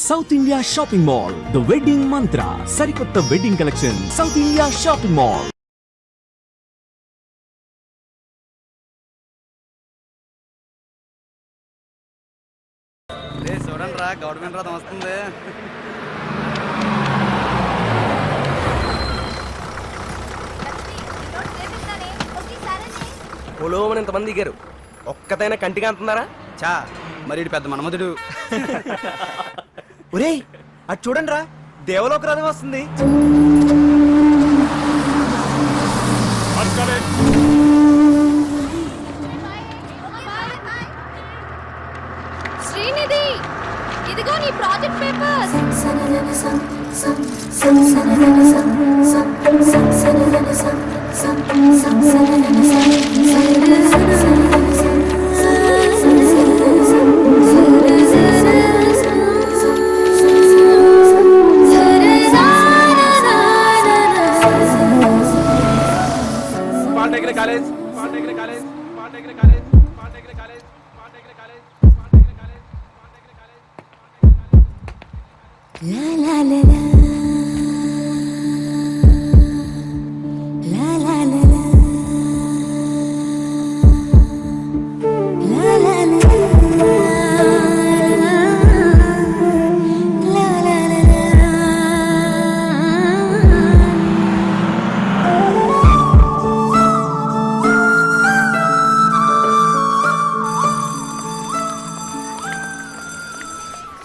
South India shopping mall, the wedding మంత్ర, సరికొత్త wedding collection, south India shopping mall. చూడండి రా, government రథం వస్తుంది. పొలోమని ఇంతమంది దిగారు, ఒక్కతైనా కంటిగా అంటున్నారా? చా మరి పెద్ద మన్మధుడు. ఒరేయ్ అటు చూడండి రా, దేవలోక రథం వస్తుంది. శ్రీనిధి, ఇదిగో నీ ప్రాజెక్ట్ పేపర్స్.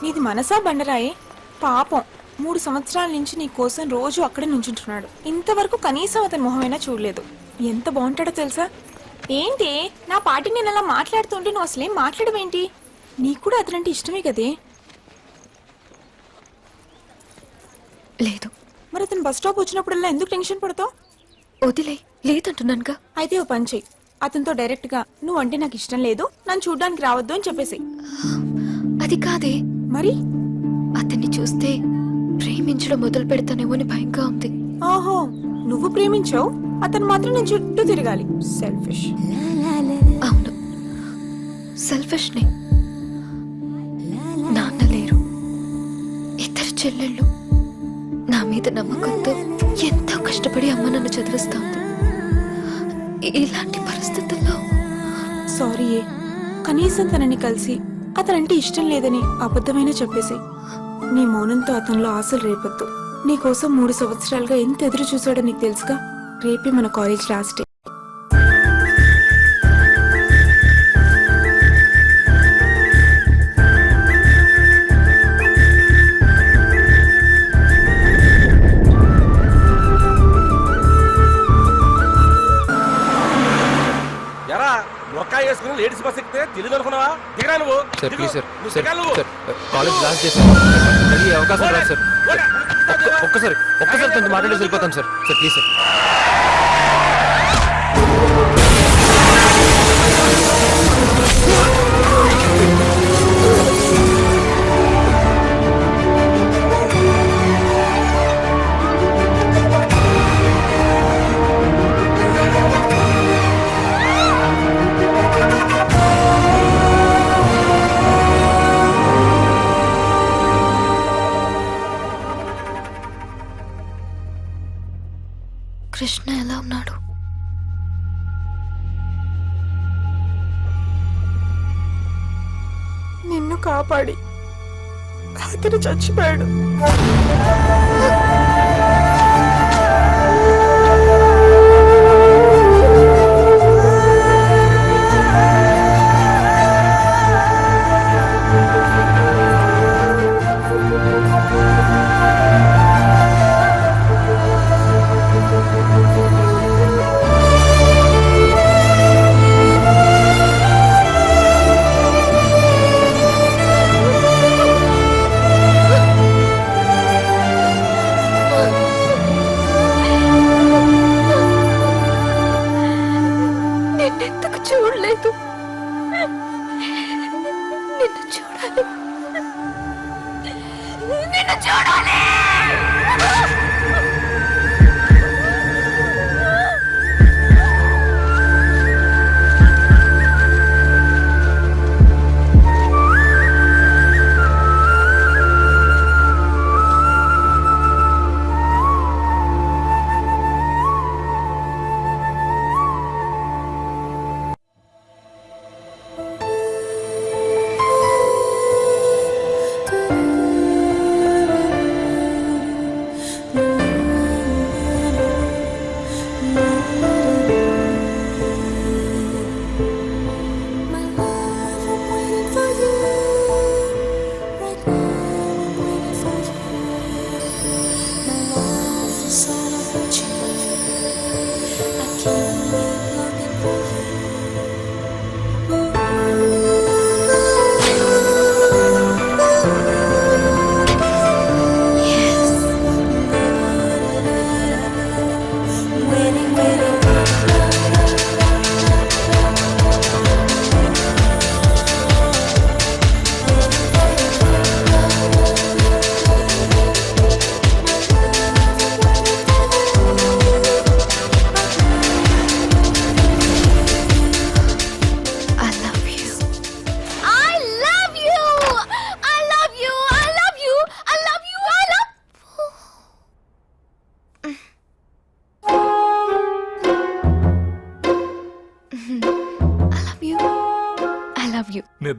నీది మనసా బండరాయి? పాపం 3 సంవత్సరాల నుంచి నీ కోసం రోజు అక్కడే నుంచుంటున్నాడు. ఇంతవరకు కనీసం అతని మొహమైనా చూడలేదు. ఎంత బాగుంటాడో తెలుసా? ఏంటి నా పాటి నేను అలా మాట్లాడుతుంటే నువ్వు అసలేం మాట్లాడవేంటి? నీకు కూడా అతనంటే ఇష్టమే కదే. లేదు. మరి అతను బస్ స్టాప్ వచ్చినప్పుడల్లా ఎందుకు టెన్షన్ పడతావు? వదిలే, లేదంటున్నానుగా. అయితే ఓ పని చెయ్యి, అతనితో డైరెక్ట్ గా నువ్వు అంటే నాకు ఇష్టం లేదు, నన్ను చూడ్డానికి రావద్దు అని చెప్పేసి. అది కాదే. మరి అతన్ని చూస్తే ప్రేమించడం మొదలు పెడతానేమో అని భయంగా ఉంది. ఓహో, నువ్వు ప్రేమించావు, అతను మాత్రం నేను చుట్టూ తిరగాలి. సెల్ఫిష్. అవును, సెల్ఫిష్ నే. నాన్న లేరు, ఇద్దరు చెల్లెళ్ళు. నా మీద నమ్మకంతో ఎంతో కష్టపడి అమ్మ నన్ను చదివిస్తా ఉంది. ఇలాంటి పరిస్థితుల్లో సారీ, కనీసం తనని కలిసి అతనంటే ఇష్టం లేదని అబద్ధమైన చెప్పేసి నీ మౌనంతో అతనిలో ఆశలు రేపొద్దు. నీకోసం 3 సంవత్సరాలుగా ఎంత ఎదురు చూసాడో నీకు తెలుసుగా. రేపే మన college last day. Ladies bus ఎక్కితే తెలియదు అనుకున్నావా? దిగరా నువ్వు. Sir please sir, sir sir college last day sir, మళ్ళీ అవకాశం రాదు సార్. ఒక్కసారి తనతో మాట్లాడేసి వెళ్ళిపోతాం sir. Sir please sir. Krishna ఎలా ఉన్నాడు? నిన్ను కాపాడి అతను చచ్చిపోయాడు.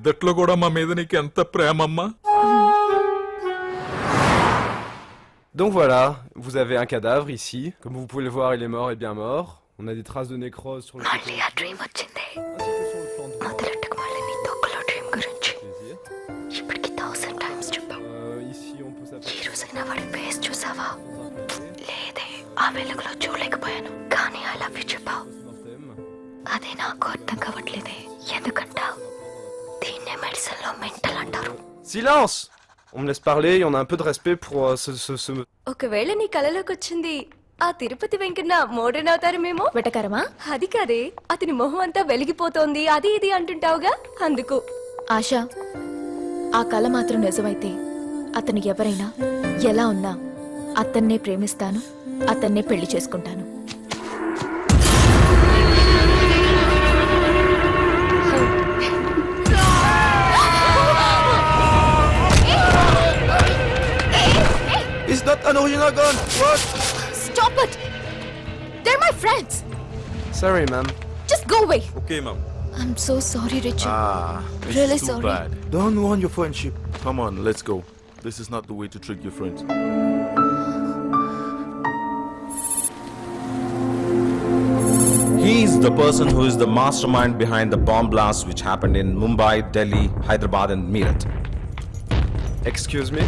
నిద్దట్లో కూడా మా మీద నీకు ఎంత ప్రేమమ్మా. Donc voilà, vous avez un cadavre ici. Comme vous pouvez le voir, il est mort et bien mort. On a des traces de nécrose sur le côté. మళ్ళీ ఆ డ్రీమ్ వచ్చింది Ainsi que sur le flanc droit. మొదలెట్టకు మళ్ళీ నీ తొక్కలో dream గురించి Plaisir. ఇప్పటికి 1000 times చెప్పావు Ici, on peut ఈ s'apercevoir. రోజైనా వాడి ఫేస్ చూసావా dans un café, లేదే ఆ వెలుగులో చూడలేకపోయాను కానీ ఐ లవ్ యూ చెప్పావు post-mortem. అదే నాకు అర్థం కావట్లేదే ఎందుకంటావు దీన్నే మెడిసిన్ లో మెంటల్ అంటారు Silence! On me laisse parler, on a un peu de respect pour ce... ఒకవేళ నీ కలలోకి వచ్చింది ఆ తిరుపతి వెంకన్న మోడర్న్ అవుతారమేమో వెటకరమా అది కాదే అతని మొహం అంతా వెలిగిపోతోంది అది ఇది అంటుంటావుగా అందుకు ఆశ ఆ కళ మాత్రం నిజమైతే అతను ఎవరైనా ఎలా ఉన్నా అతన్నే ప్రేమిస్తాను అతన్నే పెళ్లి చేసుకుంటాను It's not an original gun. What? Stop it! They're my friends! Sorry, ma'am. Just go away! Okay, ma'am. I'm so sorry, Richard. This Really is too sorry. bad. Don't ruin your friendship. Come on, let's go. This is not the way to treat your friends. He is the person who is the mastermind behind the bomb blasts which happened in Mumbai, Delhi, Hyderabad and Meerut. Excuse me?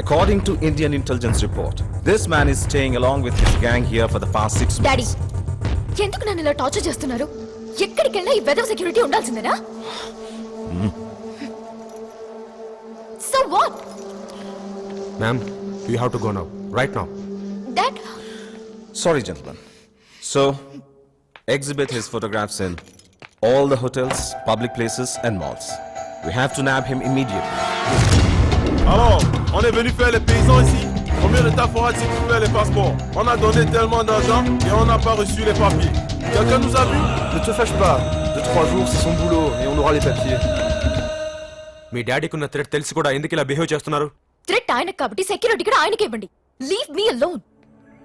According to Indian intelligence report, this man is staying along with his gang here for the past 6 months. Daddy ఎందుకు నన్ను ఇలా torture చేస్తున్నారు ఎక్కడికెళ్ళినా ఈ weather security ఉండాల్సిందేనా so what Ma'am, you have to go now. Right now. Dad Sorry, gentlemen. So, exhibit his photographs in all the hotels, public places and malls. We have to nab him immediately. Alors, on est venu faire les paysans ici. Combien de temps faudra-t-il pour faire les passeports? On a donné tellement d'argent et on n'a pas reçu les papiers. Quelqu'un nous a vus? Ne te fâche pas. De 3 jours, c'est son boulot et on aura les papiers. మీ డాడీకి ఉన్న threat తెలిసి కూడా ఎందుకు ఇలా behave చేస్తున్నారు? Threat ఆయనకు కాబట్టి security కూడా ఆయనకే ఇవ్వండి లీవ్ మీ అలోన్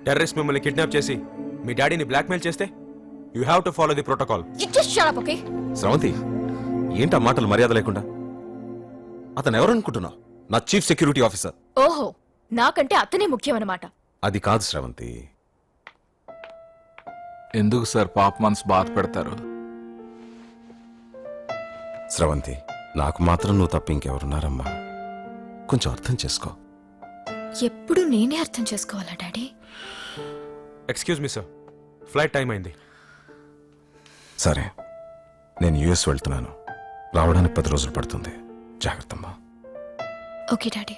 టెర్రరిస్ట్ మిమ్మల్ని కిడ్నాప్ చేసి మీ డాడీని బ్లాక్మెయిల్ చేస్తే you have to follow the protocol. You just shut up okay Sravanthi, ఏంటా మాటలు మర్యాద లేకుండా? అతను ఎవరనుకుంటున్నావు? నా చీఫ్ సెక్యూరిటీ ఆఫీసర్. ఓహో నాకంటే అతనే ముఖ్యమన్నమాట అది కాదు స్రవంతి. ఎందుకు సార్ పాప మనసు బాధ పెడతారు? స్రవంతి, నాకు మాత్రం నువ్వు తప్ప ఇంకెవరున్నారమ్మా? కొంచెం అర్థం చేసుకో. ఎప్పుడు నేనే అర్థం చేసుకోవాలా daddy excuse me sir, flight time అయింది. సరే, నేను యుఎస్ వెళ్తున్నాను. రావడానికి 10 రోజులు పడుతుంది. జాగ్రత్తమ్మా. Okay daddy